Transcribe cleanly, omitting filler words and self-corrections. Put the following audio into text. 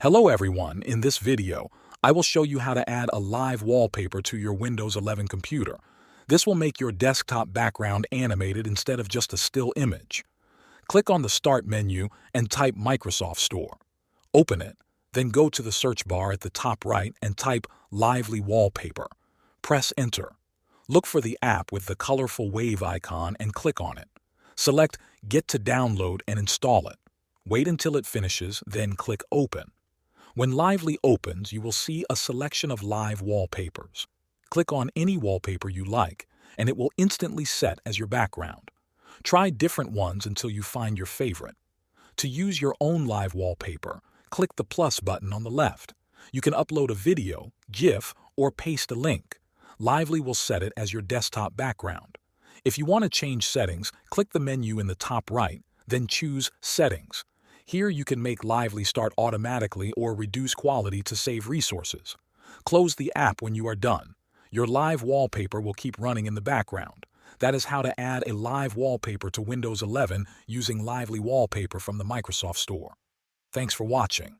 Hello everyone, in this video, I will show you how to add a live wallpaper to your Windows 11 computer. This will make your desktop background animated instead of just a still image. Click on the Start menu and type Microsoft Store. Open it, then go to the search bar at the top right and type Lively Wallpaper. Press Enter. Look for the app with the colorful wave icon and click on it. Select Get to download and install it. Wait until it finishes, then click Open. When Lively opens, you will see a selection of live wallpapers. Click on any wallpaper you like, and it will instantly set as your background. Try different ones until you find your favorite. To use your own live wallpaper, click the plus button on the left. You can upload a video, GIF, or paste a link. Lively will set it as your desktop background. If you want to change settings, click the menu in the top right, then choose Settings. Here you can make Lively start automatically or reduce quality to save resources. Close the app when you are done. Your live wallpaper will keep running in the background. That is how to add a live wallpaper to Windows 11 using Lively Wallpaper from the Microsoft Store. Thanks for watching.